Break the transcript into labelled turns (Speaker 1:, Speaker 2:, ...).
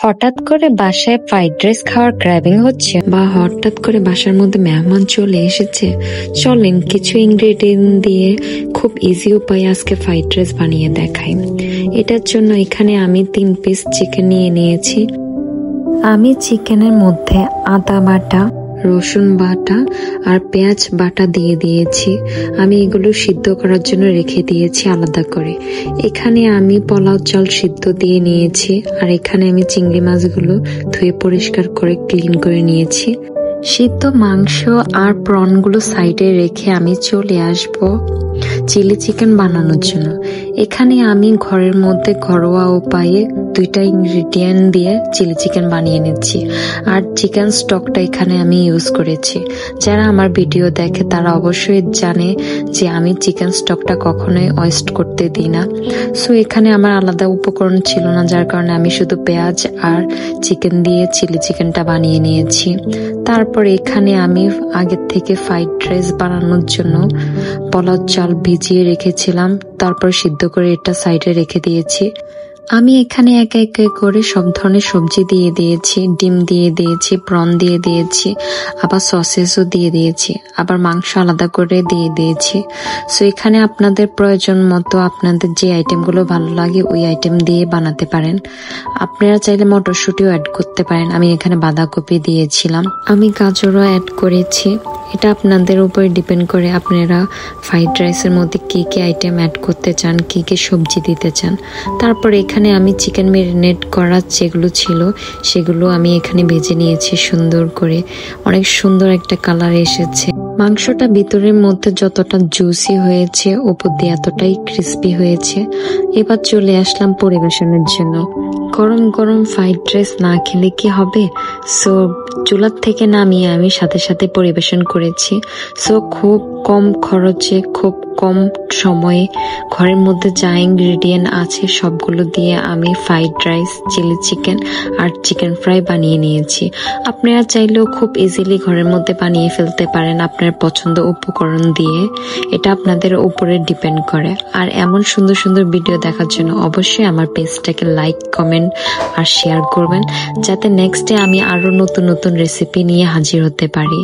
Speaker 1: হঠাৎ করে বাসায় ফ্রাইড রাইস খাওয়ার ক্র্যাভিং হচ্ছে,
Speaker 2: বা হঠাৎ করে বাসার মধ্যে মেহমান চলে এসেছে, চলেন কিছু ইনগ্রেডিয়েন্ট দিয়ে খুব ইজি উপায়ে আজকে ফ্রাইড রাইস বানিয়ে দেখাই। এটার জন্য এখানে আমি 3 পিস চিকেন নিয়ে নিয়েছি। আমি চিকেনের মধ্যে আদা বাটা, রসুন বাটা আর পেঁয়াজ বাটা দিয়ে দিয়েছি। আমি এগুলো সিদ্ধ করার জন্য রেখে দিয়েছি আলাদা করে। এখানে আমি পোলাও চাল সিদ্ধ দিয়ে নিয়েছি, আর এখানে আমি চিংড়ি মাছগুলো ধুয়ে পরিষ্কার করে ক্লিন করে নিয়েছি। সিদ্ধ মাংস আর প্রনগুলো সাইডে রেখে আমি চলে আসব চিলি চিকেন বানানোর জন্য। এখানে আমি ঘরের মধ্যে ঘরোয়া উপায়ে 2টা ইনগ্রেডিয়েন্ট দিয়ে চিলি চিকেন বানিয়ে নিচ্ছি, আর চিকেন স্টকটা এখানে আমি ইউজ করেছি। যারা আমার ভিডিও দেখে তারা অবশ্যই জানে যে আমি চিকেন স্টকটা কখনোই ওয়েস্ট করতে দিই না। সো এখানে আমার আলাদা উপকরণ ছিল না, যার কারণে আমি শুধু পেঁয়াজ আর চিকেন দিয়ে চিলি চিকেনটা বানিয়ে নিয়েছি। তারপর এখানে আমি আগের থেকে ফ্রাইড রাইস বানানোর জন্য পোলাও চাল ভিজিয়ে রেখেছিলাম, তারপর সিদ্ধ করে এটা সাইডে রেখে দিয়েছি। আমি এখানে একে একে করে সব ধরনের সবজি দিয়ে দিয়েছি, ডিম দিয়ে দিয়েছি, প্রন দিয়ে দিয়েছি, আবার সসেসও দিয়ে দিয়েছি, আবার মাংস আলাদা করে দিয়ে দিয়েছি। সো এখানে আপনাদের প্রয়োজন মতো আপনাদের যে আইটেমগুলো ভালো লাগে ওই আইটেম দিয়ে বানাতে পারেন। আপনারা চাইলে মটরশুঁটিও অ্যাড করতে পারেন। আমি এখানে বাঁধাকপি দিয়েছিলাম, আমি গাজরও অ্যাড করেছি। এটা আপনাদের উপরে ডিপেন্ড করে আপনারা ফ্রাইড রাইসের মধ্যে কি কি আইটেম অ্যাড করতে চান, কি কি সবজি দিতে চান। তারপর এখানে আমি চিকেন ম্যারিনেট করা যেগুলো ছিল সেগুলো আমি এখানে ভেজে নিয়েছি সুন্দর করে। অনেক সুন্দর একটা কালার এসেছে। মাংসটা ভিতরের মধ্যে যতটা জুসি হয়েছে, উপর দিয়ে এতটাই ক্রিস্পি হয়েছে। এবার চলে আসলাম পরিবেশনের জন্য। গরম গরম ফ্রাইড রাইস না খেলে কি হবে? সো চুলার থেকে নামিয়ে আমি সাথে সাথে পরিবেশন করেছি। সো খুব কম খরচে, খুব কম সময়ে ঘরের মধ্যে যা ইনগ্রেডিয়েন্ট আছে সবগুলো দিয়ে আমি ফ্রাইড রাইস, চিলি চিকেন আর চিকেন ফ্রাই বানিয়ে নিয়েছি। আপনারা চাইলেও খুব ইজিলি ঘরের মধ্যে বানিয়ে ফেলতে পারেন আপনার পছন্দ উপকরণ দিয়ে। এটা আপনাদের উপরে ডিপেন্ড করে। আর এমন সুন্দর সুন্দর ভিডিও দেখার জন্য অবশ্যই আমার পেজটাকে লাইক, কমেন্ট আর শেয়ার করবেন, যাতে নেক্সট ডে আমি আরো নতুন নতুন রেসিপি নিয়ে হাজির হতে পারি।